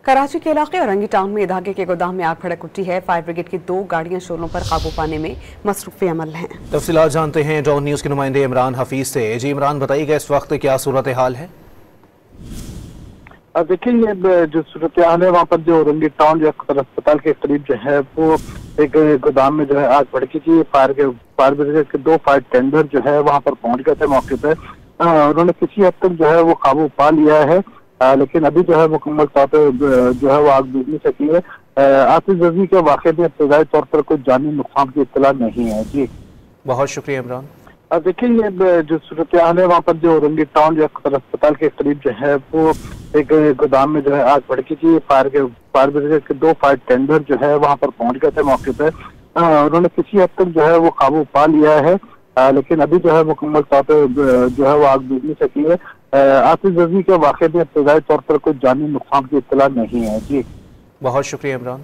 कराची के इलाके औरंगी टाउन में धागे के गोदाम में आग भड़क उठी है। फायर ब्रिगेड की 2 गाड़ियां शोलों पर काबू पाने में मसरूफ अमल हैं। तफसीलात जानते हैं डॉन न्यूज के नुमाइंदे इमरान हफीज से। जी इमरान, बताइएगा इस वक्त क्या सूरत हाल है? देखिए, ये जो सूरत हाल है वहाँ पर जो औरंगी टाउन जो अस्पताल के करीब जो है वो एक गोदाम में जो है आग भड़की थी। फायर ब्रिगेड के 2 फायर टेंडर जो है वहाँ पर पहुंच गए थे मौके पर। उन्होंने किसी हद तक जो है वो काबू पा लिया है, लेकिन अभी जो है मुकम्मल तौर पर जो है वो आग बुझ नहीं सकी है। आतिशबाजी के वाक़े में इब्तदाई तौर पर कोई जानी नुकसान की इत्तला नहीं है। जी बहुत शुक्रिया इमरान। देखिए, ये जो सूरत हाल है वहाँ पर जो औरंगी टाउन जो अस्पताल के करीब जो है वो एक गोदाम में जो है आग भड़की थी। फायर ब्रिगेड के 2 फायर टेंडर जो है वहाँ पर पहुंच गए थे मौके पर। उन्होंने किसी हद तक जो है वो काबू पा लिया है, लेकिन अभी जो है मुकम्मल तौर पर जो है वो आग बुझ नहीं सकी है। आतिशबाजी के वाक़े में इब्तदाई तौर पर कोई जानी नुकसान की इत्तला नहीं है। जी बहुत शुक्रिया इमरान।